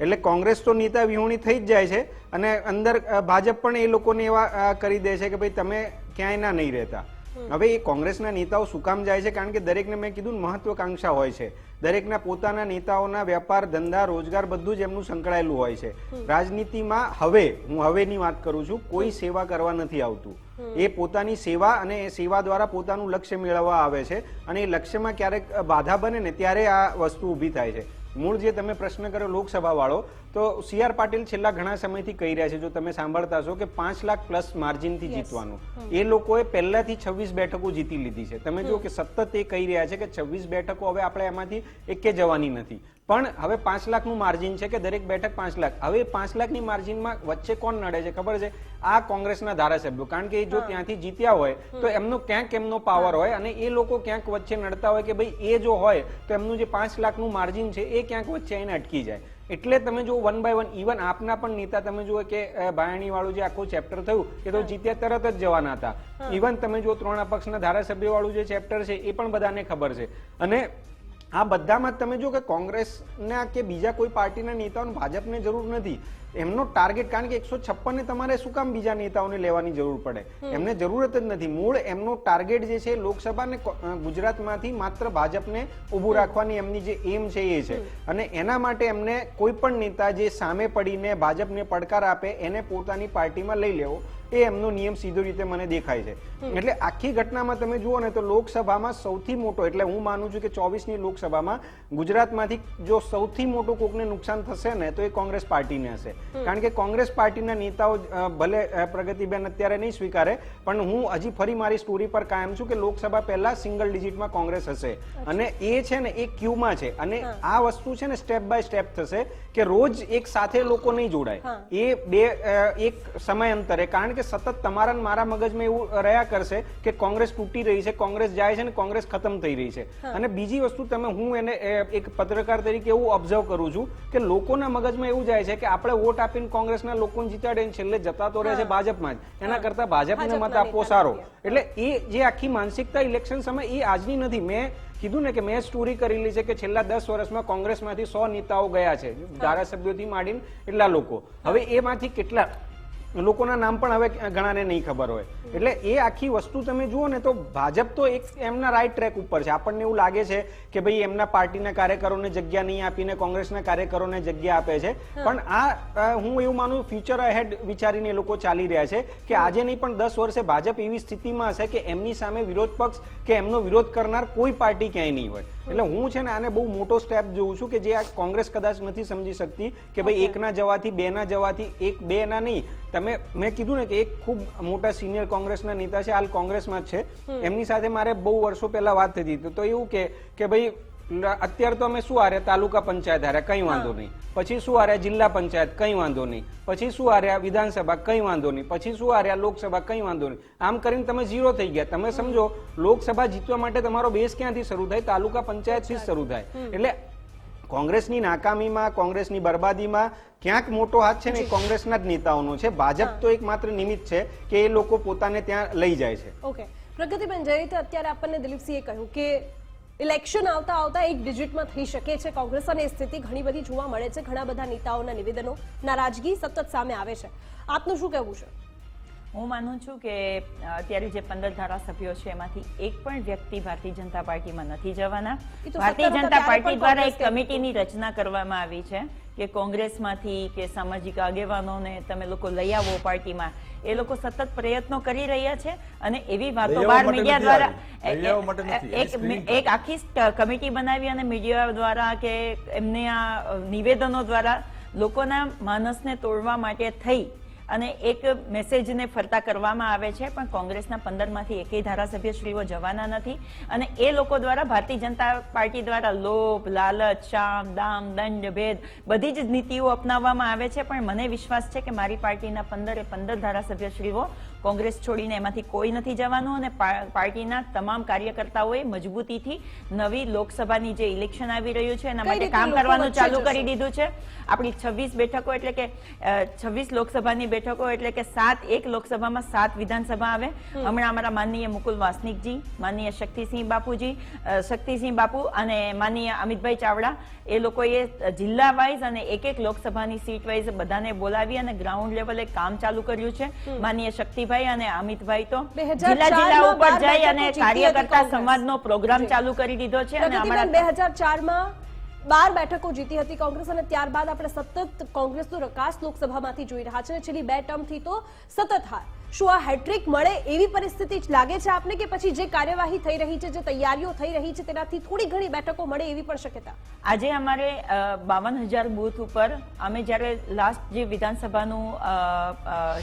એટલે કોંગ્રેસ તો નેતા વિહોણી થઈ જ જાય છે અને અંદર ભાજપ પણ એ લોકોને એવા કરી દે છે કે ભાઈ તમે ક્યાંય ના નહીં રહેતા. હવે એ કોંગ્રેસના નેતાઓ શું કામ જાય છે? કારણ કે દરેકને મેં કીધું મહત્વકાંક્ષા હોય છે. દરેકના પોતાના નેતાઓના વેપાર, ધંધા, રોજગાર બધું જ એમનું સંકળાયેલું હોય છે. રાજનીતિમાં હવે હું હવેની વાત કરું છું, કોઈ સેવા કરવા નથી આવતું. એ પોતાની સેવા અને એ સેવા દ્વારા પોતાનું લક્ષ્ય મેળવવા આવે છે અને એ લક્ષ્યમાં ક્યારેક બાધા બને ને ત્યારે આ વસ્તુ ઊભી થાય છે. મૂળ જે તમે પ્રશ્ન કર્યો લોકસભા વાળો, તો CR પાટીલ છેલ્લા ઘણા સમયથી કહી રહ્યા છે, જો તમે સાંભળતા હશો, કે 5 લાખ પ્લસ માર્જિનથી જીતવાનું. એ લોકોએ પહેલાથી 26 બેઠકો જીતી લીધી છે. તમે જો કે સતત એ કહી રહ્યા છે કે 26 બેઠકો હવે આપણે એમાંથી એકે જવાની નથી. પણ હવે 5 લાખનું માર્જિન છે કે દરેક બેઠક 5 લાખ. હવે 5 લાખની માર્જિનમાં વચ્ચે કોણ નડે છે ખબર છે? આ કોંગ્રેસના ધારાસભ્યો. કારણ કે જો ત્યાંથી જીત્યા હોય તો એમનો ક્યાંક એમનો પાવર હોય અને એ લોકો ક્યાંક વચ્ચે નડતા હોય કે ભાઈ એ જો હોય તો એમનું જે 5 લાખનું માર્જિન છે એ ક્યાંક વચ્ચે આવીને અટકી જાય. એટલે તમે જો 1 by 1 ઇવન આપના પણ નેતા તમે જુઓ કે ભાયાણી વાળું જે આખું ચેપ્ટર થયું એ તો જીત્યા તરત જ જવાના હતા. ઇવન તમે જો 3 અપક્ષના ધારાસભ્યો વાળું જે ચેપ્ટર છે એ પણ બધાને ખબર છે. અને આ બધામાં તમે જો કે કોંગ્રેસના કે બીજા કોઈ પાર્ટીના નેતાઓને ભાજપને જરૂર નથી. એમનો ટાર્ગેટ, કારણ કે 156 તમારે શું કામ બીજા નેતાઓને લેવાની જરૂર પડે? એમને જરૂરત જ નથી. મૂળ એમનો ટાર્ગેટ જે છે લોકસભા ને ગુજરાતમાંથી માત્ર ભાજપને ઊભું રાખવાની એમની જે એમ છે એ છે. અને એના માટે એમને કોઈ પણ નેતા જે સામે પડીને ભાજપને પડકાર આપે એને પોતાની પાર્ટીમાં લઈ લેવો, એ એમનો નિયમ સીધો રીતે મને દેખાય છે. એટલે આખી ઘટનામાં તમે જુઓ ને તો લોકસભામાં સૌથી મોટો, એટલે હું માનું છું કે 24ની લોકસભામાં ગુજરાતમાંથી જો સૌથી મોટું કોકને નુકસાન થશે ને તો એ કોંગ્રેસ પાર્ટીને હશે. કારણ કે કોંગ્રેસ પાર્ટીના નેતાઓ ભલે પ્રગતિબેન અત્યારે નહીં સ્વીકારે, પણ હું હજી ફરી મારી સ્ટોરી પર કાયમ છું કે લોકસભા પહેલા સિંગલ ડિજિટમાં કોંગ્રેસ હશે અને એ છે ને એ ક્યુમાં છે અને આ વસ્તુ છે ને સ્ટેપ બાય સ્ટેપ થશે કે રોજ એક સાથે લોકો નહીં જોડાય, એ એક સમયાંતરે, કારણ કે સતત તમારા મારા મગજમાં એવું રહ્યા કરશે કે કોંગ્રેસ તૂટી રહી છે, કોંગ્રેસ જાય છે ને કોંગ્રેસ ખતમ થઈ રહી છે. અને બીજી વસ્તુ હું એને એક પત્રકાર તરીકે એવું ઓબ્ઝર્વ કરું છું કે લોકોના મગજમાં એવું જાય છે કે આપણે વોટ આપીને કોંગ્રેસના લોકોને જીતાડીને છેલ્લે જતા તો રહે છે ભાજપમાં જ, એના કરતા ભાજપને મત આપવો સારો. એટલે એ જે આખી માનસિકતા ઇલેક્શન સમય એ આજની નથી. મેં કીધું ને કે મેં સ્ટોરી કરેલી છે કે છેલ્લા 10 વર્ષમાં કોંગ્રેસમાંથી 100 નેતાઓ ગયા છે, ધારાસભ્યોથી માંડીને એટલા લોકો. હવે એમાંથી કેટલા લોકોના નામ પણ હવે ઘણાને નહીં ખબર હોય. એટલે એ આખી વસ્તુ તમે જુઓ ને તો ભાજપ તો એક એમના રાઈટ ટ્રેક ઉપર છે. આપણને એવું લાગે છે કે ભાઈ એમના પાર્ટીના કાર્યકરોને જગ્યા નહીં આપીને કોંગ્રેસના કાર્યકરોને જગ્યા આપે છે, પણ આ હું એવું માનું ફ્યુચર અહેડ વિચારીને એ લોકો ચાલી રહ્યા છે કે આજે નહીં પણ 10 વર્ષે ભાજપ એવી સ્થિતિમાં હશે કે એમની સામે વિરોધ પક્ષ કે એમનો વિરોધ કરનાર કોઈ પાર્ટી ક્યાંય નહીં હોય. એટલે હું છે ને આને બહુ મોટો સ્ટેપ જોઉં છું કે જે આ કોંગ્રેસ કદાચ નથી સમજી શકતી કે ભાઈ એકના જવાથી, બેના જવાથી, એક બે ના નહીં. મેં કીધું ને કે એક ખૂબ મોટા સિનિયર કોંગ્રેસના નેતા છે, હાલ કોંગ્રેસમાં જ છે, એમની સાથે મારે બહુ વર્ષો પહેલા વાત થઈ હતી તો એવું કે ભાઈ અત્યારે તો અમે શું હાર્યા તાલુકા પંચાયત હાર્યા, કઈ વાંધો નહીં, પછી શું હાર્યા જિલ્લા પંચાયત, કઈ વાંધો નહીં, પછી શું હાર્યા વિધાનસભા, કઈ વાંધો નહીં, પછી શું હાર્યા લોકસભા, કઈ વાંધો નહીં. આમ કરીને તમે 0 થઈ ગયા. તમે સમજો લોકસભા જીતવા માટે તમારો બેઝ ક્યાંથી શરૂ થાય? તાલુકા પંચાયતથી શરૂ થાય. એટલે કોંગ્રેસની નાકામીમાં, કોંગ્રેસની બરબાદીમાં ક્યાંક મોટો હાથ છે ને કોંગ્રેસના જ નેતાઓનો છે. ભાજપ તો એક માત્ર નિમિત્ત છે કે એ લોકો પોતાને ત્યાં લઈ જાય છે. ઓકે, પ્રગતિબેન, જે રીતે અત્યારે આપણને દિલીપસિંહે કહ્યું કે ઇલેક્શન આવતા આવતા એક ડિજિટમાં થઈ શકે છે કોંગ્રેસ, અને સ્થિતિ ઘણી બધી જોવા મળે છે. ઘણા બધા નેતાઓના નિવેદનો, નારાજગી સતત સામે આવે છે. આપનું શું કહેવું છે? હું માનું છું કે અત્યારે જે 15 ધારાસભ્યો છે એમાંથી એક પણ વ્યક્તિ ભારતીય જનતા પાર્ટીમાં નથી જવાના. ભારતીય જનતા પાર્ટી દ્વારા એક કમિટીની રચના કરવામાં આવી છે કે કોંગ્રેસમાંથી કે સામાજિક આગેવાનોને તમે લોકો લઈ આવો પાર્ટીમાં. એ લોકો સતત પ્રયત્નો કરી રહ્યા છે અને એવી વાતો બહાર મીડિયા દ્વારા એક આખી કમિટી બનાવી અને મીડિયા દ્વારા કે એમને આ નિવેદનો દ્વારા લોકોના માનસને તોડવા માટે થઈ અને એક મેસેજને ફરતા કરવામાં આવે છે. પણ કોંગ્રેસના 15માંથી એકેય ધારાસભ્યશ્રીઓ જવાના નથી અને એ લોકો દ્વારા ભારતીય જનતા પાર્ટી દ્વારા લોભ, લાલચ, શામ, દામ, દંડ, ભેદ બધી જ નીતિઓ અપનાવવામાં આવે છે. પણ મને વિશ્વાસ છે કે મારી પાર્ટીના 15 ધારાસભ્યશ્રીઓ કોંગ્રેસ છોડીને એમાંથી કોઈ નથી જવાનું અને પાર્ટીના તમામ કાર્યકર્તાઓએ મજબૂતીથી નવી લોકસભાની જે ઇલેક્શન આવી રહ્યું છે એના માટે કામ કરવાનું ચાલુ કરી દીધું છે. આપણી 26 બેઠકો એટલે કે 26 લોકસભાની બેઠકો એટલે કે 7 એક લોકસભામાં 7 વિધાનસભા આવે. હમણાં અમારા માનનીય મુકુલ વાસનિકજી, માનનીય શક્તિસિંહ બાપુ અને માનનીય અમિતભાઈ ચાવડા એ લોકોએ જિલ્લા વાઇઝ અને એક લોકસભાની સીટ વાઇઝ બધાને બોલાવી અને ગ્રાઉન્ડ લેવલે કામ ચાલુ કર્યું છે. માનનીય શક્તિભાઈ અને અમિતભાઈ તો જિલ્લા ઉપર જઈ અને કાર્યકર્તા સંવાદનો પ્રોગ્રામ ચાલુ કરી દીધો છે. અને અમારા 2004માં 12 બેઠકો જીતી હતી કોંગ્રેસ અને ત્યારબાદ આપણે સતત કોંગ્રેસનો રકાસ લોકસભામાંથી જોઈ રહ્યા છે. છેલ્લી 2 ટર્મથી તો સતત હાર. શું આ હેટ્રિક મળે એવી પરિસ્થિતિ લાગે છે આપને કે પછી જે કાર્યવાહી થઈ રહી છે, જે તૈયારીઓ થઈ રહી છે તેનાથી થોડી ઘણી બેઠકો મળે એવી પણ શક્યતા? આજે અમારે 52,000 બૂથ ઉપર અમે જ્યારે લાસ્ટ જે વિધાનસભાનું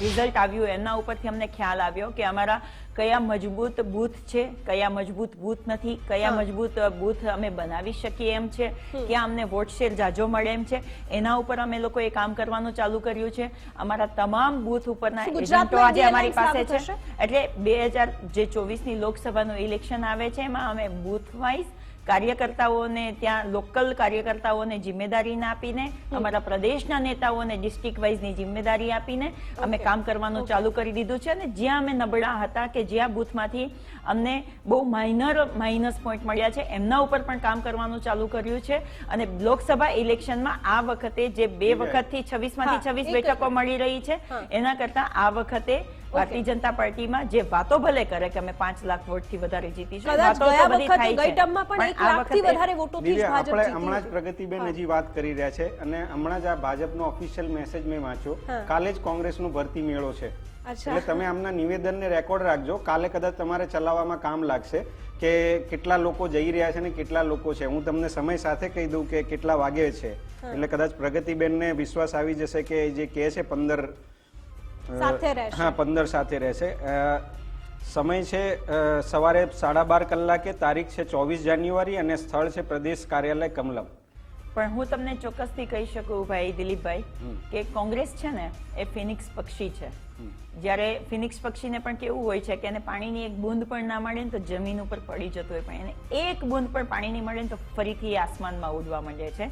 રિઝલ્ટ આવ્યું એના ઉપરથી અમને ખ્યાલ આવ્યો કે અમારા કયા મજબૂત બૂથ છે, કયા મજબૂત બૂથ નથી, કયા મજબૂત બૂથ અમે બનાવી શકીએ એમ છે, ક્યાં અમને વોટ શેર જાજો મળે એમ છે, એના ઉપર અમે લોકોએ કામ કરવાનું ચાલુ કર્યું છે. અમારા તમામ બૂથ ઉપરના એજન્ટો આજે અમારી પાસે છે. એટલે 2024ની લોકસભાનું ઇલેક્શન આવે છે એમાં અમે બૂથ વાઇઝ કાર્યકર્તાઓને, ત્યાં લોકલ કાર્યકર્તાઓને જિમ્મેદારી આપીને, અમારા પ્રદેશના નેતાઓને ડિસ્ટ્રિક્ટ વાઇઝની જિમ્મેદારી આપીને અમે કામ કરવાનું ચાલુ કરી દીધું છે. અને જ્યાં અમે નબળા હતા કે જ્યાં બૂથમાંથી અમને બહુ માઇનસ પોઈન્ટ મળ્યા છે એમના ઉપર પણ કામ કરવાનું ચાલુ કર્યું છે. અને લોકસભા ઇલેક્શનમાં આ વખતે જે 2 વખતથી 26માંથી 26 બેઠકો મળી રહી છે એના કરતા આ વખતે ભારતીય જનતા પાર્ટીમાં જે વાતો ભલે કરે કે અમે 5 લાખ વોટથી વધારે જીતીશું, કદાચ વાતો ગયા તો બધી વખતે થાય ગઈ છે. ટર્મમાં પણ 1 આ લાખથી વખતે વધારે વોટોથી જ દિવ્યા, ભાજપ આપણે જીત્યું હમણાં જ હતું. પ્રગતિબેન હજી વાત કરી રહ્યા છે અને હમણાં જ આ ભાજપનો ઓફિશિયલ મેસેજ મેં વાંચ્યો. હા. કાલે જ કોંગ્રેસનો ભરતી મેળો છે. અચ્છા. એટલે તમે આમના નિવેદનને રેકોર્ડ રાખજો. કાલે કદાચ તમારે ચલાવવામાં કામ લાગશે કે કેટલા લોકો જઈ રહ્યા છે ને કેટલા લોકો છે. હું તમને સમય સાથે કહી દઉં કે કેટલા વાગે છે. એટલે કદાચ પ્રગતિબેનને વિશ્વાસ આવી જશે કે જે કહે છે 15 સાથે રહેશે. હા 15 સાથે રહેશે. સમય છે સવારે 12:30 કલાકે, તારીખ છે 24 જાન્યુઆરી અને સ્થળ છે પ્રદેશ કાર્યાલય કમલમ. પણ હું તમને ચોક્કસથી કહી શકું ભાઈ દિલીપભાઈ કે કોંગ્રેસ છે ને એ ફિનિક્સ પક્ષી છે. જ્યારે ફિનિક્સ પક્ષીને પણ કેવું હોય છે કે એને પાણીની એક બૂંદ પણ ના મળે ને તો જમીન ઉપર પડી જતું હોય, પણ એને એક બૂંદ પણ પાણી નહીં મળે ને તો ફરીથી આસમાનમાં ઉડવા માંડે છે.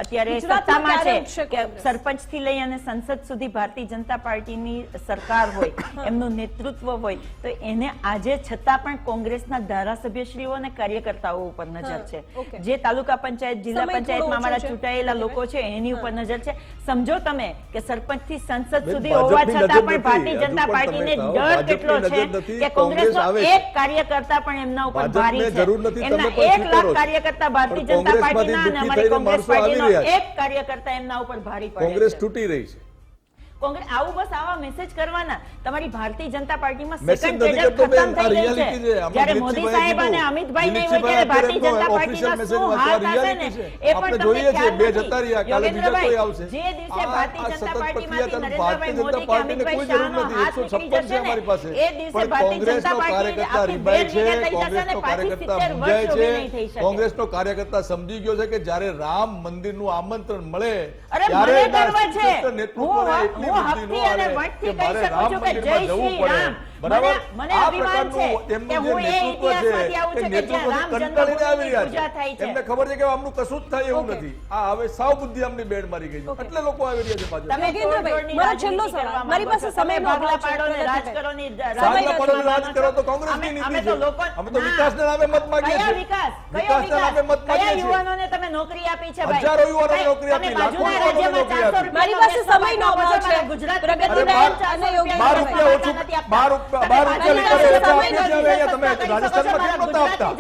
અત્યારે ગુજરાતમાં સત્તામાં ક્યારે છે ઉઠશે કે કોંગ્રેસ? સરપંચ થી લઈ અને સંસદ સુધી ભારતીય જનતા પાર્ટીની સરકાર હોય, એમનું નેતૃત્વ હોય, તો એને આજે છતાં પણ કોંગ્રેસના ધારાસભ્યશ્રીઓ અને કાર્યકર્તાઓ ઉપર નજર છે. ઓકે. જે તાલુકા પંચાયત, જિલ્લા સમય થોડો પંચાયતમાં ઓછો અમારા છે. ચૂંટાયેલા લોકો છે એની ઉપર નજર છે. સમજો તમે કે સરપંચ થી સંસદ બેન, સુધી હોવા ભાજપની છતાં નજર પણ ભારતીય નથી. જનતા હજુ પણ પાર્ટીને તમે કહો, ડર કેટલો ભાજપની છે નજર નથી, કે કોંગ્રેસ કોંગ્રેસનો આવે છે. એક કાર્યકર્તા પણ એમના ઉપર ભાજપને ભારી છે. જરૂર નથી, તમે એમના પણ 1 લાખ સ્વીકારો છો. કાર્યકર્તા ભારતીય પણ જનતા કોંગ્રેસમાંથી પાર્ટીના અને દુઃખી અમારી થઈને કોંગ્રેસ માણસો આવી પાર્ટીનો રહ્યા છે. એક કાર્યકર્તા એમના ઉપર ભારી પડે કોંગ્રેસ છે. તૂટી રહી છે. કોંગ્રેસ આવું બસ આવા મેસેજ કરવાના. તમારી ભારતીય જનતા પાર્ટીમાં મેસેજ સેકન્ડ નથી કેડર કરતો બેન, ખતમ આ થઈ ગઈ reality છે. છે. આમાં જ્યારે મોદી દિલીપસિંહભાઈએ સાહેબ અને કીધું. અમિતભાઈ નહીં હોય ત્યારે દિલીપસિંહભાઈ ભારતીય જનતા official પાર્ટીનો message શું વાંચવા હાલ થશે ને reality છે. એ પણ આપણે તમને જોઈએ છીએ, ખ્યાલ બે નથી. જતા રહ્યા, કાલે બીજા કોઈ યોગેન્દ્રભાઈ, આવશે. જે દિવસે આ ભારતીય સતત જનતા પાર્ટીમાંથી પ્રક્રિયા નરેન્દ્રભાઈ મોદી કે પાર્ટીને અમિતભાઈ કોઈ જરૂર શાહનો નથી. હાથ નીકળી 156 જશે છે અમારી પાસે. ને એ દિવસે પણ ભારતીય જનતા કોંગ્રેસનો પાર્ટી કાર્યકર્તા આખી રીબાઈ છે, બેનગીને થઈ જશે ને કોંગ્રેસનો પાછી કાર્યકર્તા 70 મૂંઝાય વર્ષ સુધી નહીં થઈ છે. શકે. કોંગ્રેસનો કાર્યકર્તા સમજી ગયો છે કે જ્યારે રામ મંદિરનું આમંત્રણ મળે અરે ત્યારે મને એના ગર્વ છે. શ્રેષ્ઠ નેતૃત્વને એટલી હું બુદ્ધિ ન હકથી અને આવે વટથી કે મારે કહી રામ શકું છું કે જય મંદિરમાં જવું શ્રી પડે. રામ. બરાબર? મને આ અભિમાન છે પ્રકારનું કે એમનું હું જે એ નેતૃત્વ ઇતિહાસમાંથી છે, આવું એ છું કે જ્યાં રામ કંટાળીને આવી જન્મભૂમિની રહ્યા પૂજા થાય છે. છે. એમને ખબર છે કે આમનું કશું જ થાય એવું ઓકે. નથી. આ હવે સાવ બુદ્ધિ આમની બેડ મારી ગઈ છે. એટલે લોકો આવી રહ્યા છે પાછળ. તમે યોગેન્દ્રભાઈ, તોડજોડની મારો છેલ્લો રાજનીતિ સવાલ. કરવા મારી માંગો પાસે છો. તમે સમયનો ભાગલા અભાવ છે. પાડો ને પ્રગતિભાઈ. રાજકારણની ભાગલા પાડોની રાજ માંગો કરો છો. તો કોંગ્રેસની નીતિ અમે છે. તો લોકો અમે તો વિકાસના નામે મત માંગીએ કયા છીએ. વિકાસ? કયો વિકાસના નામે મત કયા માંગીએ છીએ. યુવાનોને તમે નોકરી આપી છે ભાઈ? હજારો યુવાનોને ભાઈ, નોકરી આપી, તમે લાખો બાજુના યુવાનોને રાજ્યમાં નોકરી 400 આપી. મારી પાસે સમયનો અભાવ છે. ગુજરાત પ્રગતિબેન અને યોગેન્દ્રભાઈ. 12 રૂપિયા ઓછું 12 રૂપિયા લીટર ડીઝલ કેમ નથી આપતા?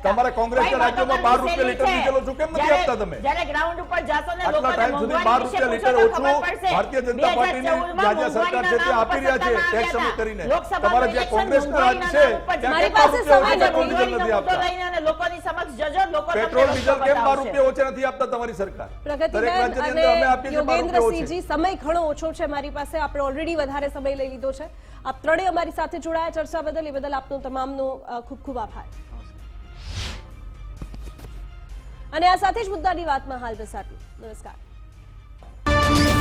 તમારા કોંગ્રેસના રાજ્યોમાં 12 રૂપિયા લીટર ડીઝલ ઓછું કેમ નથી આપતા તમે? જ્યારે ગ્રાઉન્ડ ઉપર જાશો ને આટલા લોકોને ટાઈમ સુધી મોંઘવારી 12 વિશે રૂપિયા પૂછો લીટર તો ઓછું ખબર પડશે. ભારતીય જનતા પાર્ટીની 2014 જ્યાં જ્યાં સરકાર છે તે આપી રહ્યા છે ટેક્સ સબમિટ કરીને. તમારા જ્યાં કોંગ્રેસનું રાજ છે ત્યાં મારી 12 પાસે રૂપિયા સમય ઓછા નથી. ડીઝલ નથી આપતા. લઈને અને લોકોની સમક્ષ જજો, લોકો તમને પેટ્રોલ રસ્તો ડીઝલ કેમ 12 બતાવશે. રૂપિયા ઓછા નથી આપતા તમારી સરકાર? દરેક પ્રગતિબેન રાજ્યની અને અંદર અમે આપીએ છીએ 12 રૂપિયા ઓછે. યોગેન્દ્રસિંહજી, સમય ઘણો ઓછો છે મારી પાસે. આપણે ઓલરેડી વધારે સમય લઈ લીધો છે. આપ ત્રણેય અમારી સાથે જોડાયા ચર્ચા બદલ, એ બદલ આપનો તમામનો ખૂબ ખૂબ આભાર. અને આ સાથે જ મુદ્દાની વાતમાં હાલ બસ આટલું. નમસ્કાર.